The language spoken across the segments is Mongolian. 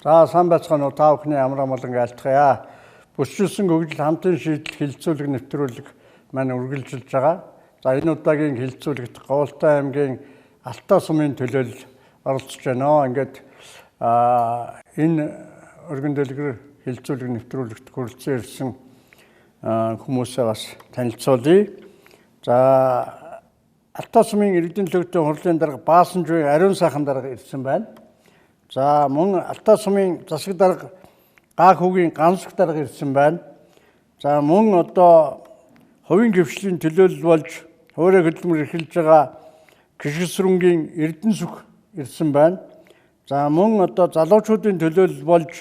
За сайн байцгаана уу та бүхний амар амгалан айлтгая. Бүсчилсэн гөгжил хамтын шийдэл хилцүүлэг нэвтрүүлэг маань үргэлжилж байгаа. За энэ удаагийн хилцүүлэгт Говьлтай аймгийн Алтай сумын төлөөлөл оролцож байна. Ингээд энэ өргөн дэлгэр хилцүүлэг нэвтрүүлэгт хүрэлцэн ирсэн хүмүүсээ бас танилцуулъя. За Алтай сумын иргэдийн төлөвтэй хурлын дарга Баасан жуйн ариун сайхан дарга ирсэн байна. За мөн Алтай сумын засаг дарга Гаах хүүгийн гансх дарга ирсэн байна. За мөн одоо хувийн гэрчлийн төлөөлөл болж хуурай хөдөлмөр эрхэлж байгаа Гишгэрсрэнгийн Эрдэнэсүх ирсэн байна. За мөн одоо залуучуудын төлөөлөл болж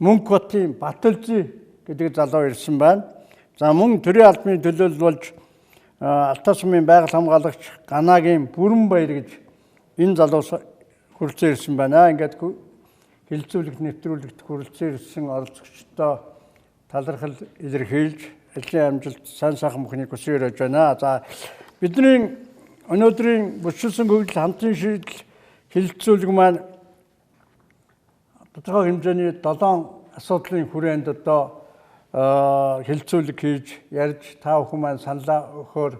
Мөнхбатын Батөлзий гэдэг залуу ирсэн байна. За мөн төрийн албаны төлөөлөл болж Алтай сумын байгаль хамгаалагч Ганагийн Бүрэнбаяр гэж энэ залуу хүрэлцэн ирсэн байна. Ингээд хилцүүлэг нэвтрүүлэгт хүрэлцэн ирсэн оролцогчдоо талархал илэрхийлж ажлын амжилт сайн сайхан бүхнийг хүсье өрөөж байна. За бидний өнөөдрийн бүсчилсэн гөгжил хамтын шийдэл хилцүүлэг маань тодорхой хэмжээний 7 асуудлын хүрээнд одоо хилцүүлэг хийж ярьж та бүхэн маань саналаа өгөхөөр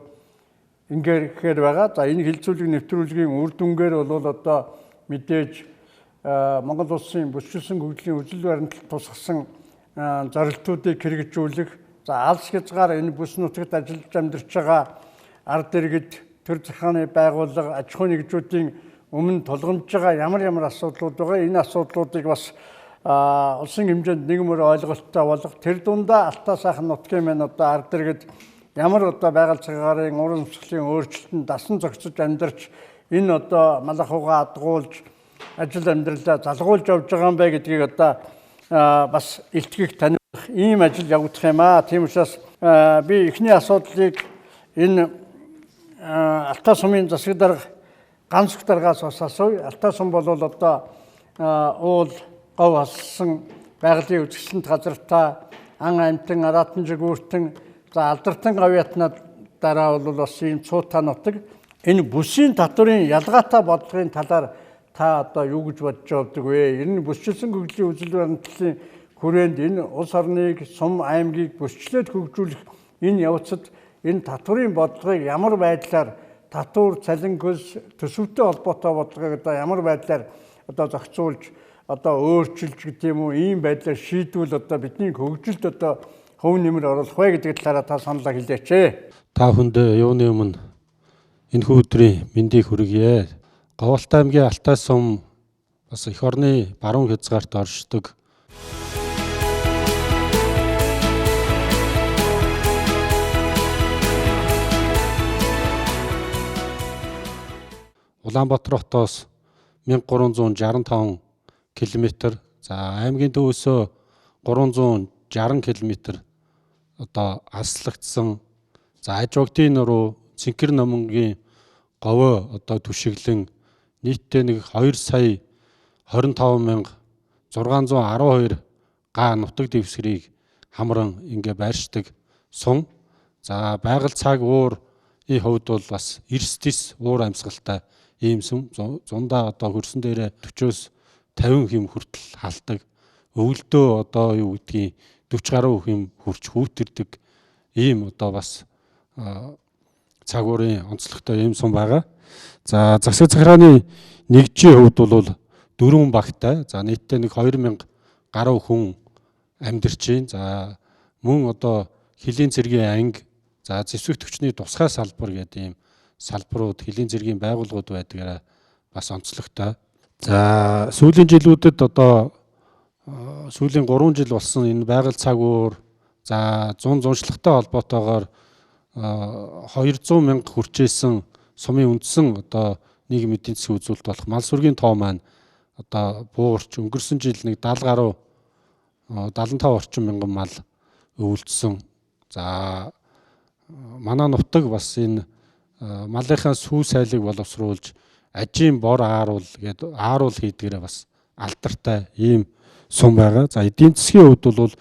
ингэхээр байгаа. За энэ хилцүүлэг нэвтрүүлгийн үр дүнгээр бол одоо мэдээж Монгол улсын бүсчилсэн гөгжлийн үзэл баримталд тусгасан зорилтуудыг хэрэгжүүлэх, за алс хязгаар энэ бүс нутагт ажиллаж амьдарч байгаа ард иргэд, төр захааны байгууллага, аж ахуйн нэгжүүдийн өмнө тулгамж байгаа ямар асуудлууд байгаа. Энэ асуудлуудыг бас улсын хэмжээнд нийгмээр ойлголттой болгох, тэр дундаа Алтай сайхан нутгийн маань одоо ард иргэд ямар одоо байгаль цагаарын уран амьсгалын өөрчлөлтөнд дасан зохицож амьдарч энэ одоо мал ахуйгаа адгуулж ажил амьдралаа залгуулж явж байгаа юм бэ гэдгийг одоо бас илтгэх таних ийм ажил явагдах юм аа. Тийм учраас би эхний асуудлыг энэ Алтай сумын засаг дарга гансх даргаас бас асууя. Алтай сум бол одоо уул говь алсан байгалийн үзэсгэлэнт газартаа ан амьтан араатан жигүүртэн за алдартан гавьятнаа дараа бол бас ийм цуутай нутаг. Энэ бүсийн татврын ялгаатай бодлогын талаар та одоо юу гэж бодож явдаг вэ? Энэ бүсчилсэн гөгжлийн үзэл баримтлалын хүрээнд энэ улс орныг, сум аймгийг бүсчлээд хөгжүүлэх энэ явцад энэ татврын бодлогыг ямар байдлаар татвар, цалинхөлс, төсөвтэй холбоотой бодлогыг одоо ямар байдлаар одоо зохицуулж одоо өөрчилж гэдэг юм уу, ийм байдлаар шийдвэл одоо бидний хөгжилд одоо хөв нэмэр оруулах вэ гэдэг талаараа та саналаа хэлээч. Та бүхэнд юуны өмнө энэ өдрийн мэндийг хүргье. Говьлтай аймгийн Алтай сум бас эх орны баруун хязгаарт оршдог. Улаанбаатар хотоос 1365 км, за аймгийн төвөөсөө 360 км одоо аслагдсан. За Ажвагдын нуруу Цэнхэр номонгийн говьо одоо түшиглэн нийтдээ нэг 2 сая 25 мянга 612 га нутаг дэвсгэрийг хамран ингээ байршдаг сум. За байгаль цаг уур и хувьд бол бас эрс уур амьсгалтай ийм сум. Зундаа одоо хөрсөн дээрээ 40-оос 50 хэм хүртэл халдаг. Өвөлдөө одоо юу гэдгийг 40 гаруй хэм хүрч хүүтэрдэг ийм одоо бас цаг уурын онцлогтой ийм сум байгаа. За засаг захиргааны нэгжийн хувьд бол 4 багтай. За нийтдээ нэг 2000 гаруй хүн амьдарч байна. За мөн одоо хилийн цэргийн анги, за зэвсэг төвчний тусгай салбар гэдэг ийм салбарууд, хилийн цэргийн байгууллагууд байдгаараа бас онцлогтой. За сүүлийн жилүүдэд одоо сүүлийн 3 жил болсон энэ байгаль цаг уур, за зуншлагтай холбоотойгоор 200 мянга хүрчээсэн сумын үндсэн одоо нийгмийн эдийн засгийн үзүүлэлт болох мал сүргийн тоо маань одоо буурч өнгөрсөн жил нэг 70 гаруй 75 орчим мянган мал өвөлдсөн. За манай нутаг бас энэ малынхаа сүү сайлыг боловсруулж ажийн бор ааруул хийдгээрээ бас алдартай ийм сум байгаа. За эдийн засгийн хувьд бол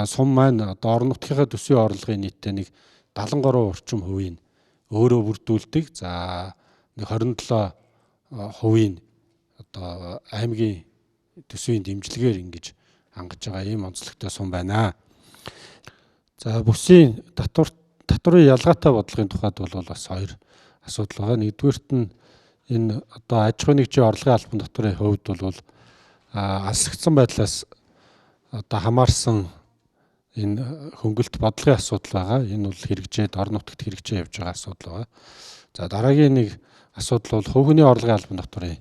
сум маань одоо орон нутгийнхаа төсвийн орлогын нийтдээ нэг 73% орчим хувийг өөрөө бүрдүүлдэг. За нэг 27% одоо аймгийн төсвийн дэмжлэгээр ингэж хангаж байгаа ийм онцлогтой сум байна. За бүсийн татварын ялгаатай бодлогын тухайд бол бас хоёр асуудал байгаа. Нэгдүгээрт нь энэ одоо аж ахуйн нэгжийн орлогын албан татварын хувьд бол алслагдсан байдлаас одоо хамаарсан энэ хөнгөлт бодлогын асуудал байгаа. Энэ бол хэрэгжээд орон нутагт хэрэгжиж явж байгаа асуудал байгаа. За дараагийн нэг асуудал бол хувь хүний орлогын албан татварын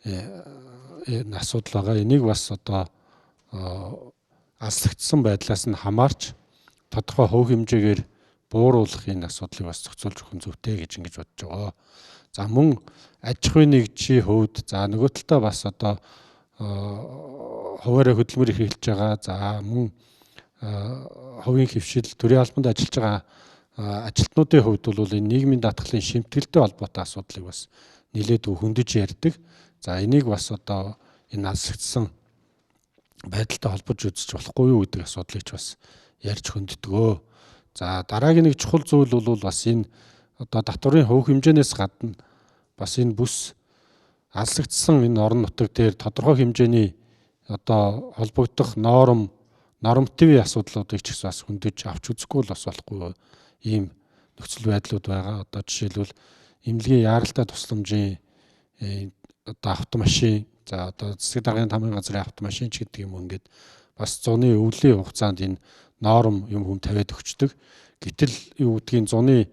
энэ асуудал байгаа. Энийг бас одоо алслагдсан байдлаас нь хамаарч тодорхой хувь хэмжээгээр бууруулах энэ асуудлыг бас зохицуулж өгөх нь зүйтэй гэж ингэж бодож байгаа. За мөн аж ахуйн нэгжийн хувьд за нөгөө талдаа бас одоо хуваарь хөдөлмөр эрхэлж байгаа. За мөн хувийн хөвшил төрийн албанд ажиллаж байгаа ажилтнуудын хувьд бол энэ нийгмийн даатгалын шимтгэлтэй холбоотой асуудлыг бас нэлээд хөндөж ярьдаг. За энийг бас одоо энэ алслагдсан байдалтай холбож үзэж болохгүй юу гэдэг асуудлыг ч бас ярьж хөнддөгөө. За дараагийн нэг чухал зүйл бол бас энэ одоо татварын хувь хэмжээнээс гадна бас энэ бүс алслагдсан энэ орон нутаг дээр тодорхой хэмжээний одоо холбогдох нормативын асуудлуудыг ч бас хөндөж авч үзэхгүй бол бас болохгүй ийм нөхцөл байдлууд байгаа. Одоо жишээлбэл эмнэлгийн яаралтай тусламжийн одоо автомашин, за одоо засаг даргын тамгын газрын автомашин ч гэдэг юм ингээд бас зуны өвлийн хугацаанд энэ норм юм хүм тавиад өгчдөг. Гэтэл юу гэдгийг зуны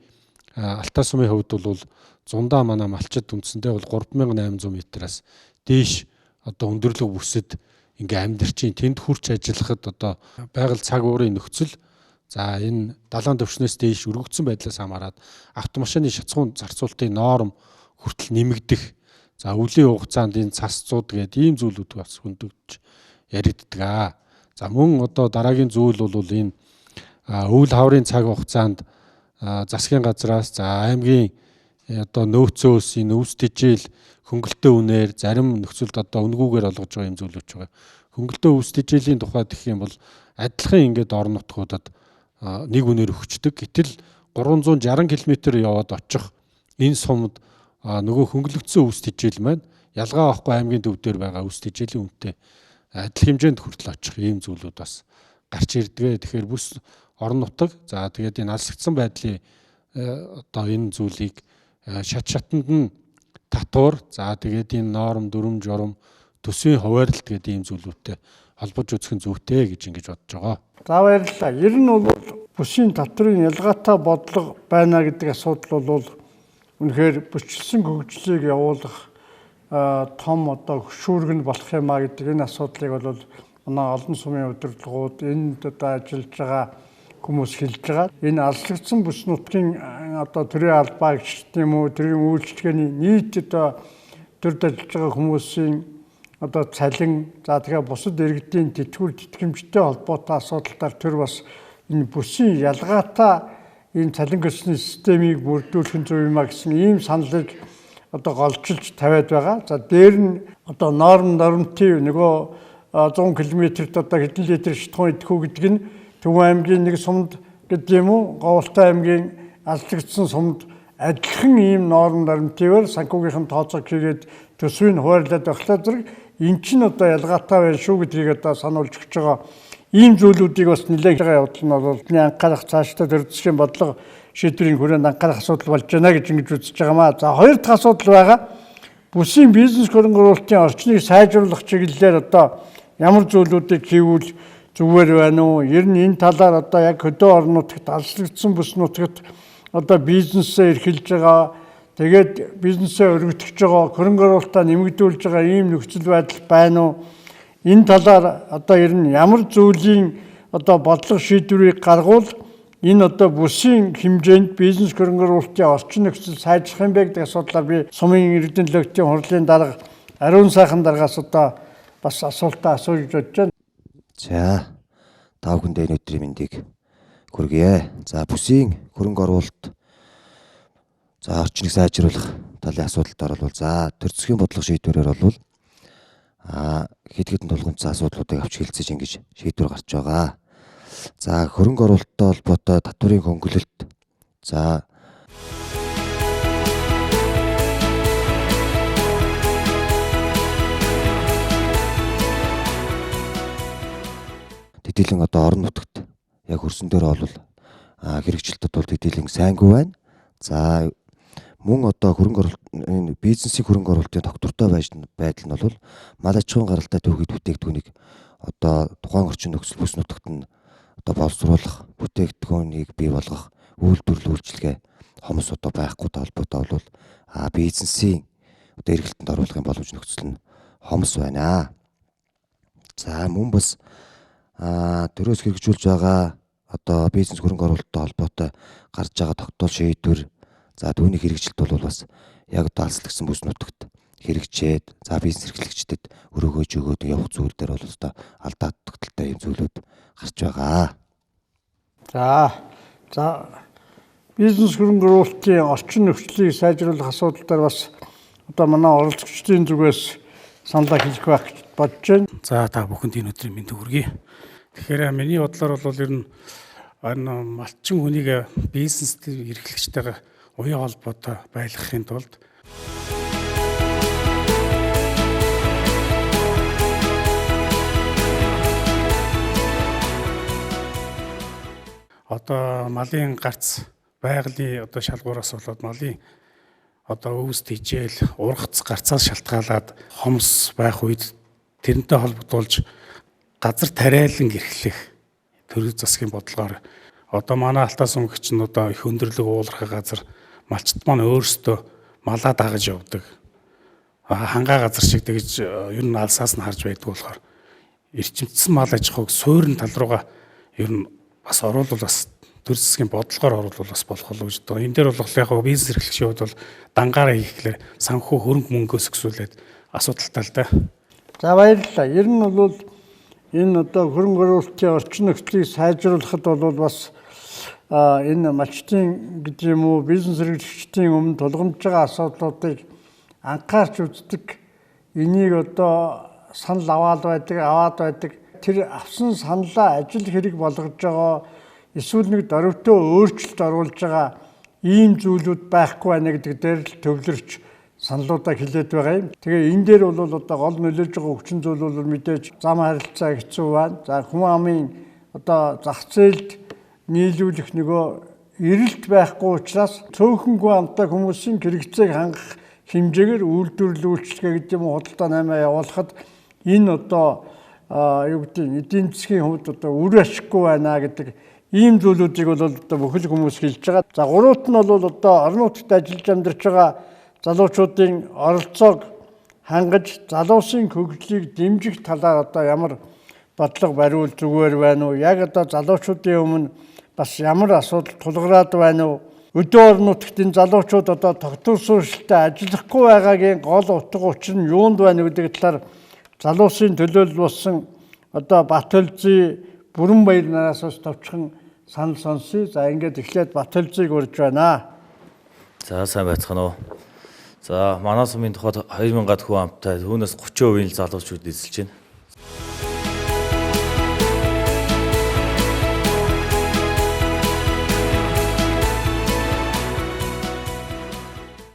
алтаа сумын хувьд бол зундаа манай малчид үндсэндээ бол 3800 м-аас дээш одоо өндөрлөг бүсэд ингээ амьдарчин тэнд хурч ажиллахад одоо байгаль цаг уурын нөхцөл за энэ далайн төвшнөөс дээш өргөгдсөн байдлаас хамаарат автомашины шатцуун зарцуулалтын норм хүртэл нэмэгдэх за өвлийн хугацаанд энэ цасцууд гэдэг ийм зүйлүүд бас хөндөгдөж яригддаг. За мөн одоо дараагийн зүйл бол энэ өвөл хаврын цаг хугацаанд засгийн газраас за аймгийн одоо нөөцөөс энэ өвс тэжээл хөнгөлтөө үнээр зарим нөхцөлд одоо үнгүүгээр олгож байгаа юм зүйлүүд байгаа. Хөнгөлтөө өвс тэжээлийн тухайд гэх юм бол адилхан ингээд орон нутгуудад нэг үнээр өгчдөг. Гэтэл 360 км яваад очих энэ сумд нөгөө хөнгөлөгдсөн өвс тэжээл маань ялгаа авахгүй аймгийн төв дээр байгаа өвс тэжээлийн үнэтэй адил хэмжээнд хүртэл очих ийм зүйлүүд бас гарч ирдэг. Тэгэхээр бүс орон нутаг за тэгээд энэ алслагдсан байдлын одоо энэ зүйлийг шат шатанд нь татвар за тэгээд энэ норм дүрм журам төсвийн хуваарлалт гэдэг ийм зүйлүүдтэй холбож үзэх нь зүйтэй гэж ингэж бодож байгаа. За баярлалаа. Ер нь бол бүсийн татврын ялгаатай бодлого байна гэдэг асуудал бол үнэхээр бүсчилсэн хөгжлийг явуулах том одоо хөшүүргэн болох юмаа гэдэг энэ асуудлыг бол манай олон сумын удирдлагууд энд одоо ажиллаж байгаа хүмүүс хэлж байгаа. Энэ алслагдсан бүс нутгийн одоо төрийн албаа гэх юм уу төрийн үйлчлэгээний нийт одоо төрд ажиллаж байгаа хүмүүсийн одоо цалин за тэгээ бусад иргэдийн тэтгэвэр тэтгэмжтэй холбоотой асуудалтаар төр бас энэ бүсийн ялгаатай энэ цалин гэсний системийг бүрдүүлэх нь зөв юм а гэсэн ийм саналыг одоо голчилж тавиад байгаа. За дээр нь одоо норматив нөгөө 100 км-т одоо хэдэн литр шатхуун идэхүү гэдэг нь Төв аймгийн нэг сумд гэдэг юм уу Говьлтай аймгийн алслагдсан сумд адилхан ийм нормативээр санхүүгийнхэн тооцоог хийгээд төсвийг хуваарлаад багтаа зэрэг эн чинь одоо ялгаатай байна шүү гэдгийг одоо сануулж өгч байгаа. Ийм зүйлүүдийг бас нэлээд явдал нь бол анхаарах цаашдаа төрөлцөхийн бодлого шийдвэрийн хүрээнд анхаарах асуудал болж байна гэж ингэж үзэж байгаамаа. За хоёр дахь асуудал байгаа. Бүсийн бизнес хөрөнгө оруулалтын орчныг сайжруулах чиглэлээр одоо ямар зүйлүүдийг хийвэл зүгээр байна уу? Ер нь энэ талаар одоо яг хөдөө орон нутагт алслагдсан бүс нутагт одоо бизнесээ эрхэлж байгаа, тэгээд бизнесээ өргөтгөж байгаа, хөрөнгө оруулалтаа нэмэгдүүлж байгаа ийм нөхцөл байдал байна уу? Энэ талаар одоо ер нь ямар зүйлийн одоо бодлого шийдвэрийг гаргуул энэ одоо бүсийн хэмжээнд бизнес хөрөнгө оруулалтын орчин нөхцөл сайжрах юм бэ гэдэг асуудлаар би сумын иргэдийн төлөөлөлтийн хурлын дарга Ариун сайхан даргаас одоо бас асуултаа асууж бодож байна. За тав хүндээ энэ өдрийн мэндийг хүргье. За бүсийн хөрөнгө оруулалт за орчныг сайжруулах талын асуудалтаар бол за төрөлцөхийн бодлого шийдвэрээр бол хэд хэдэн тулгымцсан асуудлуудыг авч хэлцэж ингэж шийдвэр гарч байгаа. За хөрөнгө оруулалттай холбоотой татварын хөнгөлөлт за хэдийгээр одоо орон нутагт яг хөрсөн дээр бол хэрэгжилтэд бол хэдийгээр сайнгүй байна. За мөн одоо хөрөнгө оруулалт энэ бизнесийн хөрөнгө оруулалтын доктортой байдал нь бол мал аж ахуйн гаралтай төвөд бүтээгдэхүүнийг одоо тухайн орчин нөхцөл бүс нутагт нь одоо боловсруулах, бүтээгдэхүүнийг бий болгох үйлдвэрлэл үйлчилгээ хомс одоо байхгүйтэй холбоотой бол бизнесийн одоо эргэлтэнд оруулахын боломж нөхцөл нь хомс байна. За мөн бас төрөөс хэрэгжүүлж байгаа одоо бизнес хөрөнгө оруулалттай холбоотой гарч байгаа тогтоол шийдвэр за түүний хэрэгжилт бол бас яг одоо алслагдсан бүс нутагт хэрэгжээд за бизнес эрхлэгчдэд өрөөгөөж өгөөд явах зүйл дээр бол одоо алдаа тогтолтой юм зүйлүүд гарч байгаа. За бизнес хөрөнгө оруулалтын орчин нөхцөлийг сайжруулах асуудал дээр бас одоо манай оролцогчдын зүгээс саналаа хэлэх байх гэж бодож байна. За та бүхэнд энэ өдрийн мэнд хүргэе. Тэгэхээр миний бодлоор бол ер нь малчин хүнийг бизнес эрхлэгчтэйгээ уян холбоотой байлгахын тулд одоо малын гарц байгалийн одоо шалгуураас болоод малын одоо өвс тижэл ургац гарцаас шалтгаалаад хомс байх үед тэрнтэй холбогдуулж газар тариалан эрхлэх төрийн засгийн бодлогоор одоо манай Алтаа сүмгч нь одоо их өндөрлөг уулархах газар малчт маань өөрсдөө малаа дагаж явдаг. Хангаа газар шиг тэгж ер нь алсаас нь харж байдаг болохоор эрчимдсэн мал аж ахуйг суурин тал руугаа ер нь бас оруулах бас төрийн засгийн бодлогоор оруулах бас болох болов гэж байна. Энэ дээр бол яг бизнес эрхлэгчийн хувьд бол дангаараа хийхлээр санхүү хөрөнгө мөнгөөс өсвөлээд асуудалтай л да. За баярлалаа. Ер нь бол энэ одоо хөрөнгө оруулалтын орчин нөхцөлийг сайжруулахад бол бас энэ малчтын гэдэг юм уу бизнес эрхлэгчдийн өмнө тулгамж байгаа асуудлуудыг анхаарч үздэг. Энийг одоо санал аваад байдаг. Тэр авсан саналаа ажил хэрэг болгож байгаа эсвэл нэг дөрвтөө өөрчлөлт оруулж байгаа ийм зүйлүүд байхгүй байна гэдэг дээр л төвлөрч саналуудаа хэлээд байгаа юм. Тэгээ энэ дээр бол одоо гол нөлөөлж байгаа хүчин зүйл бол мэдээж зам харилцаа хэцүү байна. За хүн амын одоо зах зээлд нийлүүлэх нөгөө эрэлт байхгүй учраас цөөхөнгүй амтай хүмүүсийн хэрэгцээг хангах хэмжээгээр үйлдвэрлэл үйлчлэгээ гэдэг юм уу худалдаа наймаа явуулахад энэ одоо юу гэдэг эдийн засгийн хувьд одоо үр ашиггүй байна гэдэг ийм зүйлүүдийг бол одоо бүхэл хүмүүс хэлж байгаа. За гуравт нь бол одоо орон нутагт ажиллаж амьдарч байгаа залуучуудын оролцоог хангаж залуусын хөгжлийг дэмжих талаар одоо ямар бодлого бариул зүгээр байна уу? Яг одоо залуучуудын өмнө бас ямар асуудал тулгараад байна уу? Өдөө орон нутагт энэ залуучууд одоо тогтвор суурьшилтай ажиллахгүй байгаагийн гол утга учир нь юунд байна гэдэг талаар залуусын төлөөлөл болсон одоо Батөлзий Бүрэнбаяр нараас товчхон санал сонсъё. За ингээд эхлээд Батөлзийг урьж байна. За сайн байцгаана уу. За манай сумын тухайд 2000-аад хүн амтай түүнээс 30% л залуучууд эзэлж байна.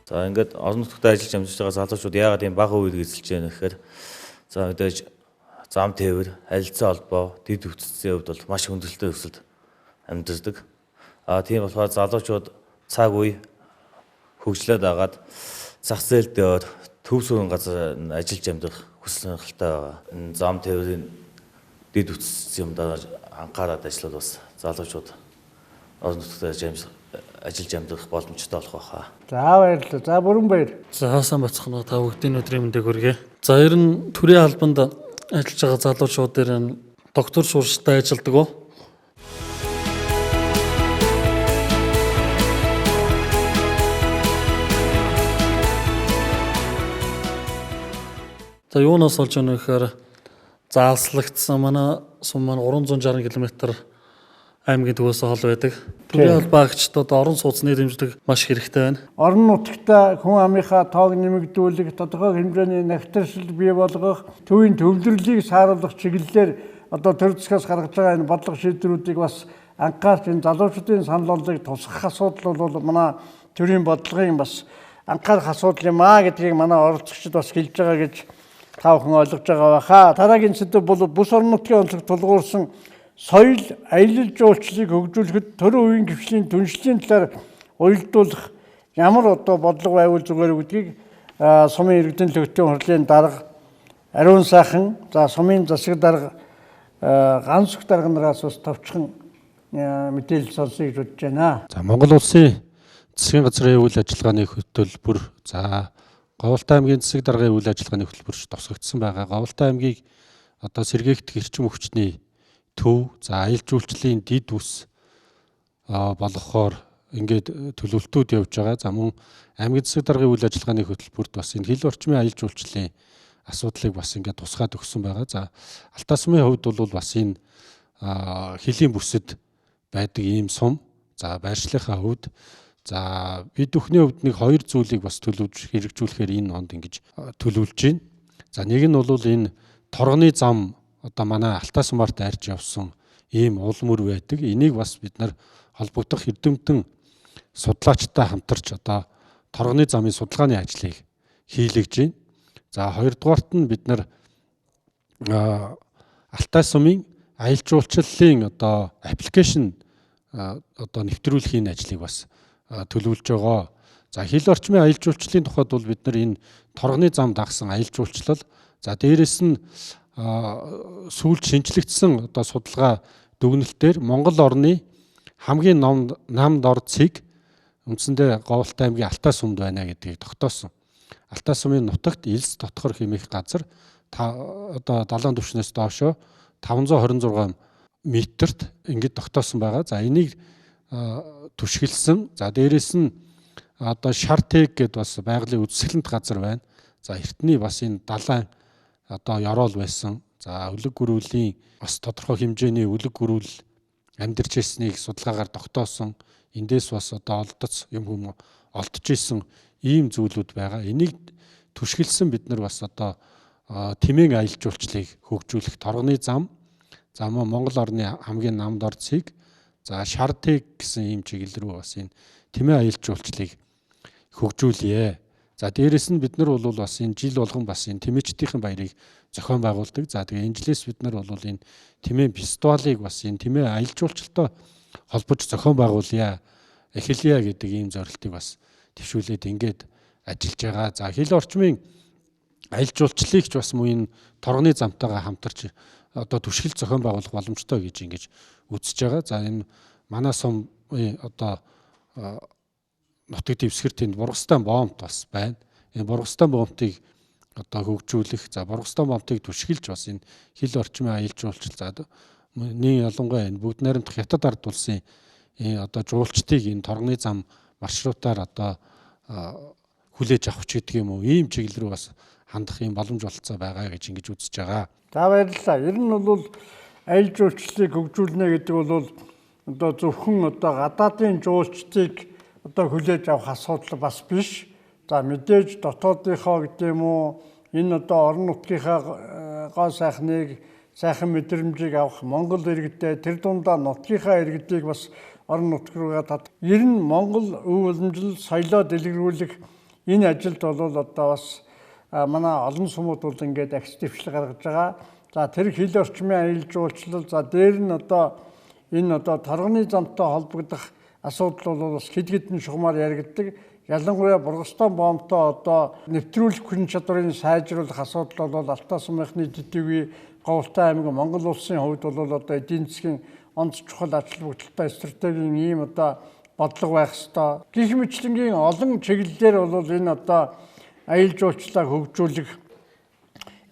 За ингээд орон нутагт ажиллаж амьдарч байгаа залуучууд яагаад ийм бага үед эзэлж байна гэхээр за мэдээж зам тээвэр, харилцаа холбоо, дэд бүтцийн хувьд бол маш хүндрэлтэй өсөлт амьдардаг. Тийм болохоор залуучууд цаг үе хөгжлөд агаад зах зээл дээр төв сүрэн газар ажиллаж амьдарх хүсэл сонирхолтой байгаа. Энэ зам тээврийн дэд бүтцийн юмдаа анхаарал ажиллаад бас залуучууд орон нутагт ажиллаж амьдрах боломжтой болох байхаа. За баярлалаа. За Бүрэнбаяр. За сайн бацхан та бүгдийн өдрийн мэндийг хүргэе. За ер нь төрийн албанд ажиллаж байгаа залуучууд дээр доктор сургалтад ажилладаг уу? За юунаас олж байна вэ гэхээр заалслагдсан манай сум маань 360 км аймгийн төвөөс хол байдаг. Төрийн албаагчдад одоо орон сууцны дэмжлэг маш хэрэгтэй байна. Орон нутагта хүн амынхаа тоог нэмэгдүүлэх, тодорхой хэмжээний нягтршил бий болгох, төвийн төвлөрлийг сааруулах чиглэлээр одоо төр засгаас гаргаж байгаа энэ бодлого шийдвэрүүдийг бас анхаарч энэ залуучуудын санал болгыг тусгах асуудал бол манай төрийн бодлогын бас анхаарах асуудал юм аа гэдгийг манай оролцогчид бас хэлж байгаа гэж та бүхэн ойлгож байгаа байхаа. Дараагийн сэдэв бол бүс орон нутгийн онцлог тулгуурсан соёл, аялал жуулчлалыг хөгжүүлэхэд төр үеийн гишүүний түншлэлийн талаар уялдуулах ямар бодлого байвал зүгээр гэдгийг сумын иргэдийн төвчийн хурлын дарга Ариун сайхан сумын засаг дарга ганц их дарга нараас бас товчхон мэдээлэл сонсъё гэж бодож байна. За Монгол улсын засгийн газрын үйл ажиллагааны хөтөлбөр Говьолтай аймгийн засаг даргын үйл ажиллагааны хөтөлбөрч тусгагдсан байгаа. Говьолтай аймгийг сэргээгдэх эрчим хүчний төв, аялал жуулчлалын дид үс болгохоор ингээд төлөвлөлтүүд явж байгаа. За мөн аймгийн засаг даргын үйл ажиллагааны хөтөлбөрт бас энэ хил орчмын аялал жуулчлалын асуудлыг бас ингээд тусгаад өгсөн байгаа. За Алтай сумын хувьд бол бас энэ хилийн бүсэд байдаг ийм сум. За байршлийнхаа хувьд бид бүхний хувьд нэг хоёр зүйлийг бас хэрэгжүүлэхээр энэ онд ингэж төлөвлөж байна. За нэг нь бол энэ торгоны зам манай Алтай сумаарт арьж явсан ийм улмөр байдаг. Энийг бас бид нар холбогдох эрдэмтэн судлаачтай хамтарч торгоны замын судалгааны ажлыг хийлгэж байна. За хоёрдугаарт нь бид нар Алтай сумын аялал жуулчлалын аппликейшн нэвтрүүлэхийн ажлыг бас төлөвлөж байгаа. За хил орчмын аялал жуулчлалын тухайд бол бид нар энэ торгоны зам дагсан аялал жуулчлал, дээрэс нь сүүлд шинжлэгдсэн судалгаа дүгнэлтээр Монгол орны хамгийн намд ор цэг үндсэндээ Говьолтай аймгийн Алтай сумд байна гэдгийг тогтоосон. Алтай сумын нутагт Элс дотгор хэмээх газар далайн түвшнээс доошо 526 метрт ингэж тогтоосон байгаа. За энийг түшгэлсэн. За дээрэс нь Шартэг гэдээ бас байгалийн үзэсгэлэнт газар байна. За эртний бас энэ далайн ёроол байсан. За өлөг гөрүүлийн бас тодорхой хэмжээний өлөг гөрүүл амьдарч ирснийг судалгаагаар тогтоосон. Эндээс бас олдоц юм олдож исэн ийм зүйлүүд байгаа. Энийг түшгэлсэн бид нар бас тэмээн аялал жуулчлалыг хөгжүүлэх торгоны зам, Монгол орны хамгийн намд ор цэг, Шартэг гэсэн ийм чиглэл рүү бас энэ тэмээн аялал жуулчлалыг хөгжүүлье. За дээрэс нь бид нар бол бас энэ жил болгон бас энэ тэмээчдийн баярыг зохион байгуулдаг. За тэгээ энэ жилээс бид нар бол энэ тэмээн фестивалыг бас энэ тэмээн аялал жуулчлалтай холбож зохион байгуулъя, эхэлье гэдэг ийм зорилтыг бас төвшүүлээд ингээд ажиллаж байгаа. За хил орчмын аялал жуулчлалыг ч бас мөн энэ торгоны замтайгаа хамтарч түшгэл зохион байгуулах боломжтой гэж ингэж үзэж байгаа. За энэ манай сум нутаг дэвсгэрт энд Бургастан боомт бас байна. Энэ Бургастан боомтыг хөгжүүлэх, Бургастан боомтыг түшгэлж бас энэ хил орчмын аялал жуулчлал нэг ялангуяа энэ бүгд найрамдах хятад ард улсын жуулчдыг энэ торгоны зам маршрутаар хүлээж авах ч гэдэг юм уу, ийм чиглэл рүү бас хандах юм боломж олцоо байгаа гэж ингэж үзэж байгаа. За баярлалаа. Ер нь бол аялал жуулчлалыг хөгжүүлнэ гэдэг бол зөвхөн гадаадын жуулчдыг хүлээж авах асуудал бас биш. За мэдээж дотоодынхоо гэдэг юм уу, энэ орон нутгийнхаа гоо сайхныг, сайхан мэдрэмжийг авах Монгол иргэдээ, тэр дундаа нутгийнхаа иргэдийг бас орон нутг руугаа ер нь Монгол өв уламжлал соёлоо дэлгэрүүлэх энэ ажилд бол бас манай олон сумууд бол ингээд агц дэвшлэг гаргаж байгаа. За тэр хил орчмын аялал жуулчлал, дээр нь энэ торгоны замтай холбогдох асуудал бол бас хэд хэдэн шугамар яригддаг. Ялангуяа Бургастан боомтой нэвтрүүлэх хүн чадварыг сайжруулах асуудал бол Алтай сумынхны дэдвийн Говьолтай аймаг Монгол улсын хувьд бол эдийн засгийн онц чухал ажил бүгдэлтэй стратегийн ийм бодлого байх ёстой. Гэх мэтлэнгийн олон чиглэлээр бол энэ аялал жуулчлалаа хөгжүүлэх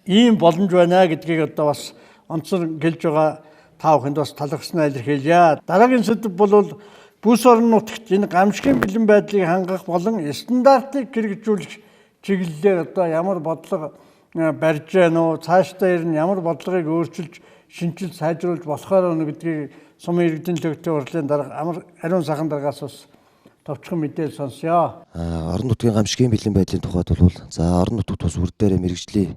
ийм боломж байна гэдгийг бас онцгой гэлж байгаа та бүхэнд бас талархснаа илэрхийлье. Дараагийн сэдэв бол бүс орон нутагт энэ гамшигын бэлэн байдлыг хангах болон стандартыг хэрэгжүүлэх чиглэлээр ямар бодлого барьж байна уу? Цаашдаа ирнэ ямар бодлогыг өөрчилж, шинжилж, сайжруулж болохоор өнө гэдгийг сумын иргэдийн төвчийн хурлын дарга Ариун сайхан даргаас бас товчхон мэдээлэл сонсъё. Орон нутгийн гамшигын бэлэн байдлын тухайд бол орон нутгад бас үр дээрээ мэрэгжлийн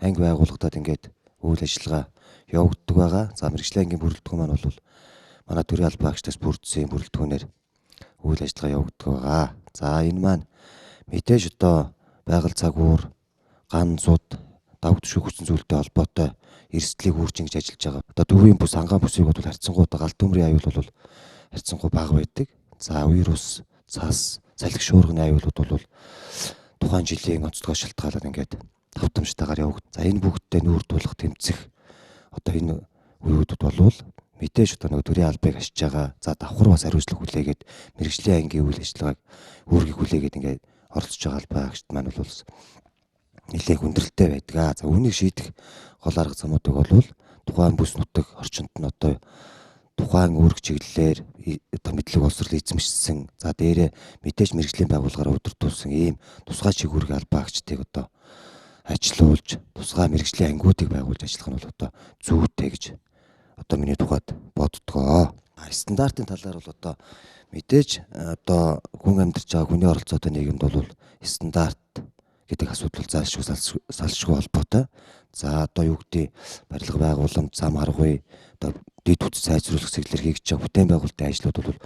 анги байгуулагдаад ингээд үйл ажиллагаа явагддаг байгаа. За мэрэгжлийн ангийн бүрэлдэхүүн маань бол манай төрийн албан агчдаас бүрдсэн бүрэлдэхүүнээр үйл ажиллагаа явагддаг байгаа. За энэ маань мэдээж байгаль цагуур, ган зуд, давагдшгүй хүчин зүйлтэй холбоотой эрсдлийг үүрч ингэж ажиллаж байгаа. Одоо төвийн бүс, ангаан бүсийг бол харьцангуй одоо галт төмрийн аюул бол харьцангуй бага байдаг. За вирус, цас, салхи шуурганы аюулууд бол тухайн жилийн онцлогоо шалтгаалаад ингээд давтамжтайгаар явагд. За энэ бүгдтэй нүүр тулах тэмцэх одоо энэ үеүүдэд болвол мэдээж одоо нөгөө төрийн албыг ашиж байгаа. За давхар бас хариуцлага хүлээгээд мэрэгжлийн ангийн үйл ажиллагааг үүргийг хүлээгээд ингээд оролцож байгаа албаа агчид маань бол нэлээд хүндрэлтэй байдаг. За үүнийг шийдэх гол арга замуудыг бол тухайн бүс нутаг орчинд нь одоо тухайн үүрэг чиглэлээр одоо мэдлэг боловсрол эзэмшсэн. За дээрээ мэдээж мэрэгжлийн байгууллагаараа удирдуулсан ийм тусгай чигүүргийн албаа агчдыг одоо ажилуулж тусгай мэрэгжлийн ангиудыг байгуулж ажиллах нь бол одоо зүйтэй гэж одоо миний тухайд боддгоо. Стандартын талаар бол одоо мэдээж одоо хүн амьдарч байгаа хүний оролцоотой нийгэмд бол стандарт гэдэг асуудал салшгүй холбоотой. За одоо юу гэдэг барилга байгууламж, зам аргуй, одоо дэд үтс сайжруулах сэглэр хийж байгаа бүтээн байгуулалтын ажлууд бол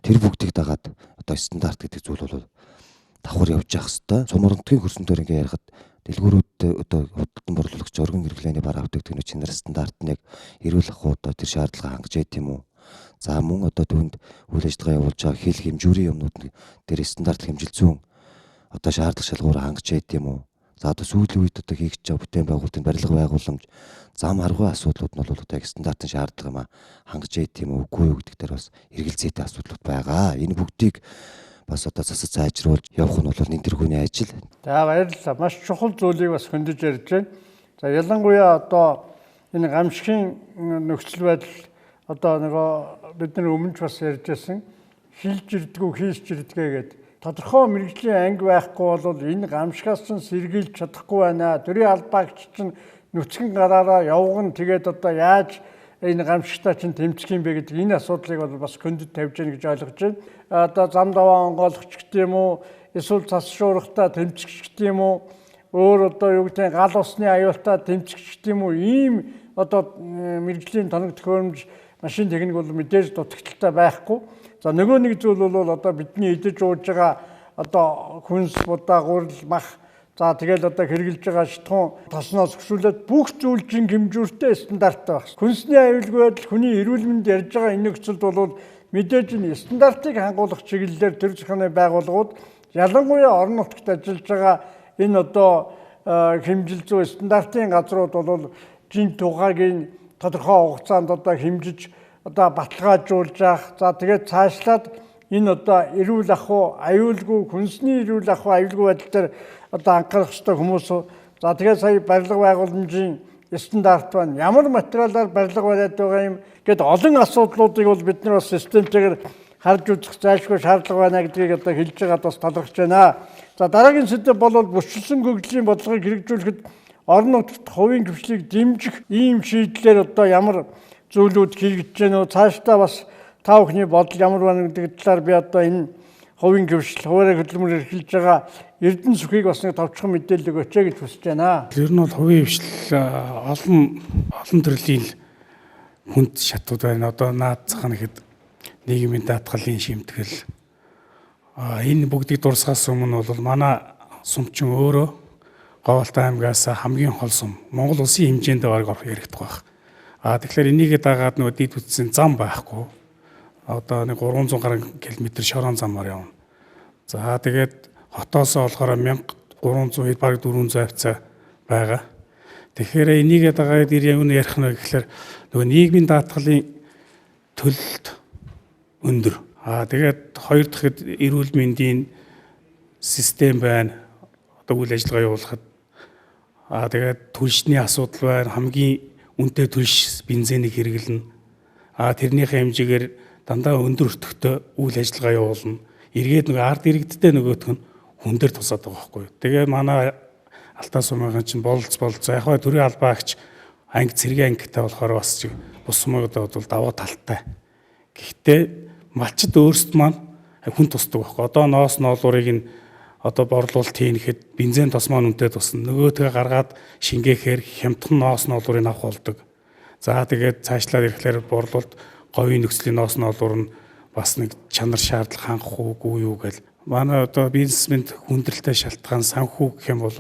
тэр бүгдийг дагаад одоо стандарт гэдэг зүйл бол давхар явж явах хэвээр. Сумрантгийн хөрсөндөр ингээ ярихад дэлгүүрүүд одоо худалдан борлуулагч өргөн хэрэглээний бар авдаг чинэр стандарт нэг эрүүл ахуй одоо тэр шаардлага хангаж яд юм уу? За мөн одоо түүнд үйл ажиллагаа явуулж байгаа хэл хэмжүүрийн юмнууд дээр стандарт хэмжил зүүн одоо шаардлага шалгуур хангаж яд юм уу? За одоо сүүлийн үед одоо хийгдэж байгаа бүтээн байгуулалтын барилга байгууламж, зам аргуй асуудлууд нь бол одоо стандартын шаардлага маа хангаж яд юм уу үгүй юу гэдэг дээр бас эргэлзээтэй асуудлууд байгаа. Энэ бүгдийг бас одоо засаж сайжруулж явах нь бол нэмтэрхүүний ажил. За баярлалаа. Маш чухал зүйлийг бас хөндөж ярьж байна. За ялангуяа одоо энэ гамшигын нөхцөл байдал одоо нөгөө бид нар өмнө ч бас ярьж байсан хилж ирдгүү хийсч ирдгээ гэдэг. Тодорхой мэрэгжлийн анги байхгүй бол энэ гамшигаас ч сэргийлж чадахгүй байна. Төрийн албаагч чинь нүцгэн гараараа явган тэгээд одоо яаж энэ гамшигтаа чинь тэмцэх юм бэ гэдэг энэ асуудлыг бол бас хөндөд тавьж гэнэ гэж ойлгож байна. Одоо зам даваа онгойлгоч гэдэг юм уу, эсвэл цас шуурхтаа тэмцэх гэдэг юм уу, өөр одоо юу гэдэг гал усны аюултаа тэмцэх гэдэг юм уу, ийм одоо мэрэгжлийн тоног төхөөрөмж машин техник бол мэдээж дутагдaltaй байхгүй. За нөгөө нэг зүйл бол одоо бидний идэж ууж байгаа одоо хүнс, будаа, гурил, мах, за тэгэл одоо хэрэгжилж байгаа шатхуун тосноос өсвөлээд бүх зүйлжин хэмжүүртэй стандарттай багс. Хүнсний аюулгүй байдал, хүний эрүүл мэнд ярьж байгаа энэ нөхцөлд бол мэдээж энэ стандартыг хангуулах чиглэлээр төр захиргааны байгууллагууд ялангуяа орон нутагт ажиллаж байгаа энэ одоо хэмжил зүй стандартын газрууд бол жин тугаагийн тодорхой хугацаанд одоо хэмжиж одоо баталгаажуулж явах. За тэгээд цаашлаад энэ одоо эрүүл ахуй, аюулгүй, хүнсний эрүүл ахуй, аюулгүй байдал дээр одоо анхаарах ёстой хүмүүс. За тэгээд сая барилга байгууламжийн стандарт байна. Ямар материалаар барилга бариад байгаа юм гэд олон асуудлуудыг бол бид нар бас системтэйгээр харж үзэх зайлшгүй шаардлага байна гэдгийг одоо хэлж байгаад бас талархаж байна. За дараагийн сэдэв бол бүрчилсэн гөгжлийн бодлогыг хэрэгжүүлэхэд орон нутагт хувийн хвшлийг дэмжих ийм шийдлэр одоо ямар зүйлүүд хийгдэж байна уу? Цаашдаа бас та бүхний бодол ямар байна гэдэг талаар би одоо энэ хувийн хвшил, хуваарь хөдөлмөр эрхэлж байгаа Эрдэнэ сүхийг бас нэг товчхон мэдээлэл өгөөч гэж хүсэж байна. Ер нь бол хувийн хвшил олон төрлийн хүнд шатууд байна. Одоо наад зах нэхэд нийгмийн даатгалын шимтгэл. Энэ бүгдийг дурсахаас өмнө бол манай сумчин өөрөө Говьалтай аймгаас хамгийн хол сум Монгол улсын хэмжээнд бараг орох яригдах байх. Тэгэхээр энийгээ дагаад нөгөө дид үтсийн зам байхгүй. Одоо нэг 300 гаруй километр шорон замаар явна. За тэгээд хотоосоо болохоор 1300 бараг 400 хавцаа байгаа. Тэгэхээр энийгээ дагаад юу ярих нь гэхээр нөгөө нийгмийн даатгалын төлөлт өндөр. Тэгээд хоёр дахьд эрүүл мэндийн систем байна. Одоо үйл ажиллагаа явуулахад тэгээд түлшний асуудал байна. Хамгийн үнэтэй түлш бензинийг хэрэглэнэ. Тэрнийхээ хэмжээгээр дандаа өндөр өртөгтэй үйл ажиллагаа явуулна. Эргээд нөгөө ард иргэдтэй нөгөөх нь хүн дээр тусаад байгаа байхгүй. Тэгээ манай Алтай сумын чинь болцоо яг хаа төрийн албаагч анги цэргийн ангитай болохоор бас бус сумуудад бол даваа талтай. Гэхдээ малчид өөрсд маань хүн тусдаг байхгүй. Одоо ноос ноолуурыг нь одоо борлуулалт хийхэд бензин тос маань үнэтэй тусна. Нөгөөдгөө гаргаад шингээхээр хямдхан ноос ноолуурыг авах болдог. За тэгээд цаашлаад ирэхлээр борлуулалт говийн нөхцөлийн ноос ноолуур нь бас нэг чанар шаардлага хангах уугүй юу гэл. Манай одоо бизнесмент хүндрэлтэй шалтгаан санхүү гэх юм бол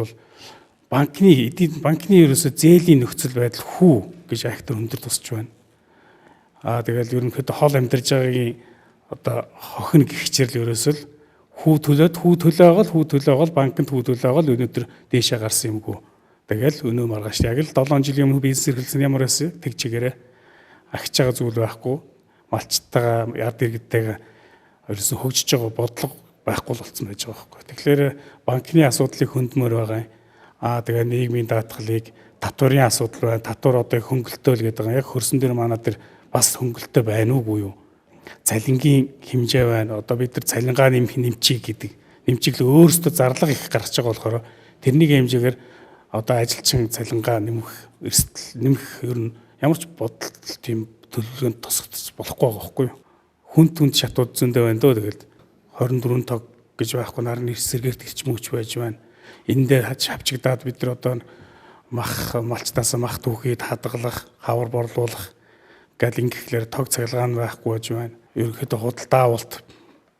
банкны ерөөсө зээлийн нөхцөл байдал хүү гэж актер өндөр тусч байна. Тэгэл ерөнхийдөө хол амьдарч байгаагийн одоо хохин гих чирэл ерөөсөө л хүү төлөөгөл банкнд хүү төлөөгөл өнөөдөр дээшээ гарсан юмгүй. Тэгэл өнөө маргааш яг л 7 жилийн өмнө бизнес эрхэлсэн ямар байсан тэг чигээрээ ахиж байгаа зүйл байхгүй. Малчтайгаа ярд иргэдтэйгээ ерөөсөө хөгжиж байгаа бодлого байхгүй болцсон байж байгаа байхгүй. Тэгэхээр банкны асуудлыг хөндмөр байгаа юм. Тэгээ нийгмийн даатгалыг татварын асуудал байна. Татвар одоо хөнгөлтөөл гэдэг байгаа. Яг хөрсөн дээр манай дээр бас хөнгөлтөө байна уугүй юу? Цалингийн хэмжээ байна. Одоо бид нар цалингаа нэмчиг гэдэг. Нэмчиг л өөрөөсөө зарлага их гарч байгаа болохоор тэрний хэмжээгээр одоо ажилчин цалингаа нэмэх ер нь ямар ч бодол тийм төлөвлөгөөнд тусах болохгүй байгаа байхгүй юу? Хүнд шатууд зөндөө байна дөө тэгэл 24 тог гэж байхгүй нарны сэргээрт гэрч мөч байж байна. Энэ дээр хавчигдаад бид нар одоо малчтаас мах түүхийд хадгалах, хавар борлуулах гал ингэхлээр тог цахилгаан байхгүй байж байна. Ерөнхийдөө худалдаа авалт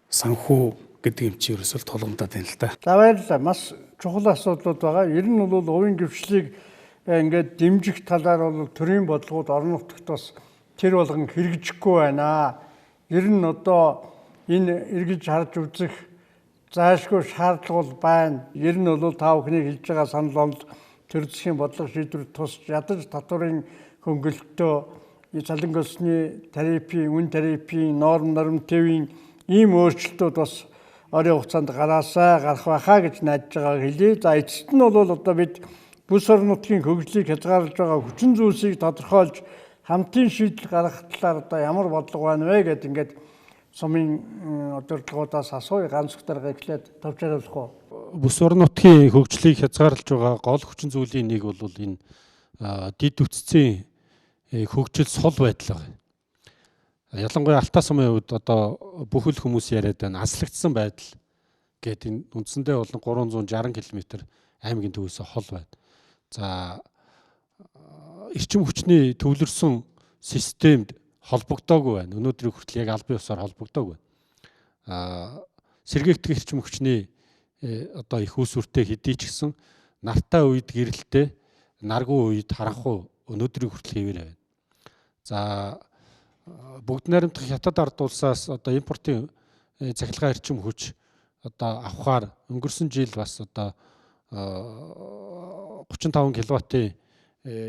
санхүү гэдэг юм чи ерөөсөө тулгамдаад байна л да. За баярлалаа. Маш чухал асуудлууд байгаа. Ер нь бол хувийн гэрчлэлийг ингээд дэмжих талаар бол төрийн бодлогууд орон нутагт бас тэр болгон хэрэгжихгүй байна. Ер нь одоо энэ эргэж харж үзэх заашгүй шаардлага бол байна. Ер нь бол та бүхний хэлж байгаа санал онол төр засгийн бодлого шийдвэр тусч ядаж татварын хөнгөлөлтөө цалин өсний тарифын үн тарифын норм нормативын ийм өөрчлөлтүүд бас орон хугацаанд гарах байхаа гэж найдаж байгааг хэлье. За эцэст нь бол одоо бид бүс орон нутгийн хөгжлийг хязгаарлаж байгаа хүчин зүйлсийг тодорхойлж хамтын шийдэл гаргах талаар одоо ямар бодлого байна вэ гэдээ ингээд сумын удирдлагуудаас асууя. Ганц утгаар эхлээд товчоор явах. Бүс орон нутгийн хөгжлийг хязгаарлаж байгаа гол хүчин зүйлийн нэг бол энэ дид үтцийн хөгжил сул байдал байна. Ялангуяа Алтай сумын хувьд одоо бүхэл хүмүүс яриад байна. Аслагдсан байдал гэдэг энэ үндсэндээ болон 360 км аймгийн төвөөс хол байна. За эрчим хүчний төвлөрсөн системд холбогдоогүй байна. Өнөөдрийн хүртэл яг албан ёсоор холбогдоогүй байна. Сэргээгдэх эрчим хүчний одоо их үүсвэртэй хэдий ч гэсэн нартай үед гэрэлтэй, наргүй үед харанхуй өнөөдрийн хүртэл хэвээр байна. За бүгд найрамдах хятад ард улсаас одоо импортын цахилгаан эрчим хүч одоо авахаар өнгөрсөн жил бас одоо 35 кВт-ийн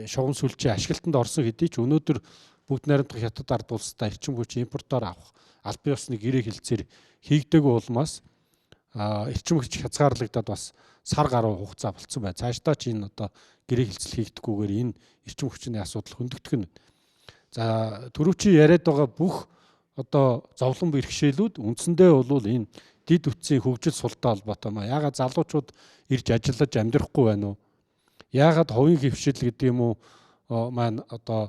шугам сүлжээ ашиглалтанд орсон хэдий ч өнөөдөр бүгд найрамдах хятад ард улстай эрчим хүч импортоор авах албан ёсны гэрээ хэлцээр хийгдээгүй улмаас эрчим хүч хязгаарлагдаад бас сар гаруй хугацаа болцсон байна. Цаашдаа ч энэ одоо гэрээ хэлцэл хийгдэхгүйгээр энэ эрчим хүчний асуудал хөндөгдөх нь. За түрүүчийн яриад байгаа бүх одоо зовлон бэрхшээлүүд үндсэндээ бол энэ дид үтцийн хөгжил султай холбоотой маа. Яагаад залуучууд ирж ажиллаж амьдрахгүй байна уу? Яагаад хувийн хөвшил гэдэг юм уу маань одоо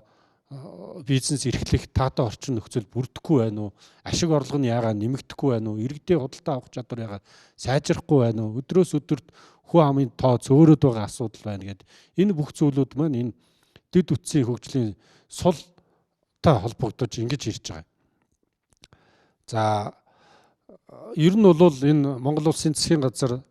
бизнес эрхлэх таатай орчин нөхцөл бүрдэхгүй байна уу? Ашиг орлого нь яагаад нэмэгдэхгүй байна уу? Иргэдийн худалдаа авах чадвар яагаад сайжрахгүй байна уу? Өдрөөс өдөрт хүү амын тоо зөөрөд байгаа асуудал байна гэдэг. Энэ бүх зүйлүүд маань энэ дид үтцийн хөгжлийн султай холбогдож ингэж ирж байгаа. За ер нь бол энэ Монгол Улсын засгийн газар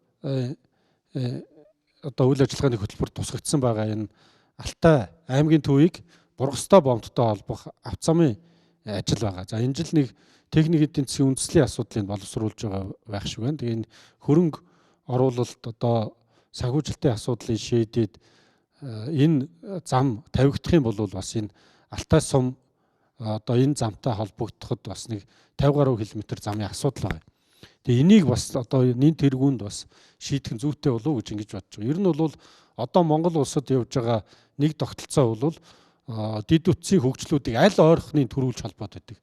одоо үйл ажиллагааны хөтөлбөр тусгагдсан байгаа энэ Алтай аймгийн төвийг Бургастай бомттой холбох авто замын ажил байгаа. За энэ жил нэг техник эдийн засгийн үндэслэлийн асуудлыг боловсруулж байгаа байх шиг байна. Тэгээ энэ хөрөнгө оруулалт одоо санхүүжилтийн асуудлыг шийдээд энэ зам тавигдах юм бол бас энэ Алтай сум одоо энэ замтай холбогдоход бас нэг 50 гаруй км замын асуудал байна. Тэгээ энийг бас одоо нэн тэргуунд бас шийдэх нь зүйтэй болов уу гэж ингэж бодож байгаа. Ер нь бол одоо Монгол улсад явж байгаа нэг тогтолцоо бол дид үтцийн хөгжлүүдийг аль ойрхоныг төрүүлж холбоод байдаг.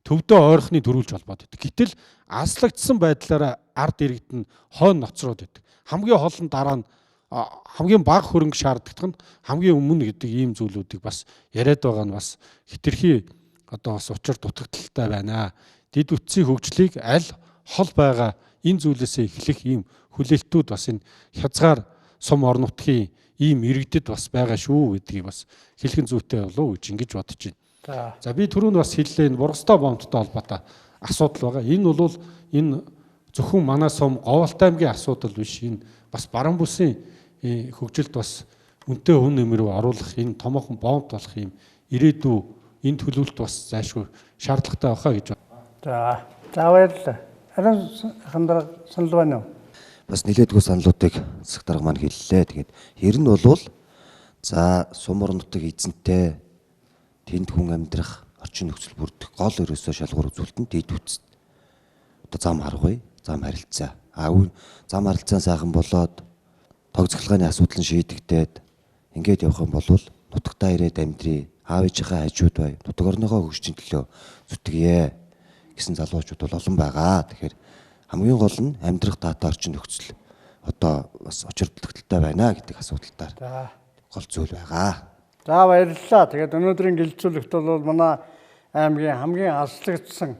Төвдөө ойрхоныг төрүүлж холбоод байдаг. Гэтэл аслагдсан байдлаараа ард иргэд нь хойно ноцроод байдаг. Хамгийн хол нь дараа нь хамгийн бага хөрөнгө шаарддаг нь хамгийн өмнө гэдэг ийм зүйлүүдийг бас яриад байгаа нь бас хэтэрхий одоо бас учир дутагдaltaй байна. Дид үтцийн хөгжлийг аль хол байгаа энэ зүйлээсээ эхлэх ийм хүлээлтүүд бас энэ хязгаар сум орон нутгийн ийм иргэдэд бас байгаа шүү гэдгийг бас хэлхэн зүйтэй болов уу гэж ингэж бодож байна. За би түрүүн бас хэллээ энэ Бургастай бомттой холбоотой асуудал байгаа. Энэ бол энэ зөвхөн манай сум Говьалтай аймгийн асуудал биш. Энэ бас Баран бүсийн хөгжилд бас үнэтэй хүн нэмэр рүү оруулах энэ томоохон бомб болох юм ирээдүй энэ төлөвлөлт бас зайлшгүй шаардлагатай байхаа гэж байна. За баярлалаа. Харин хандраг санал байна уу? Бас нэлээдгүй саналуудыг засаг дарга маань хэллээ. Тэгээд ер нь бол за сумар нутаг эзэнтэй тэнд хүн амьдрах орчин нөхцөл бүрдэх гол ерөөсөө шалгуур үзүүлэлт нь дэд үтс. Одоо зам аргагүй, зам харилцаа. Зам харилцаа сайхан болоод тог цахилгааны асуудал нь шийдэгдээд ингээд явах юм бол нутагтаа ирээд амьдрий, аав ээжийнхээ хажууд бай, нутаг орныхоо хөгжлийн төлөө зүтгэе гэсэн залуучууд бол олон байгаа. Тэгэхээр хамгийн гол нь амьдрах даатаа орчин нөхцөл одоо бас очирдлагтай байна гэдэг асуудалтаар гол зүйл байгаа. За баярлалаа. Тэгээд өнөөдрийн гэлцүүлэгт бол манай аймгийн хамгийн аслагдсан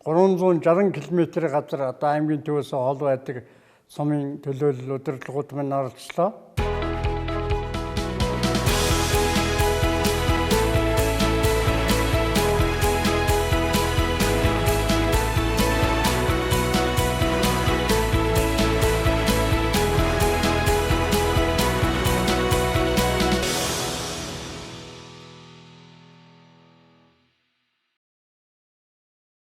360 км газар одоо аймгийн төвөөс хол байдаг сумын төлөөлөл удирдлагууд маань оролцлоо.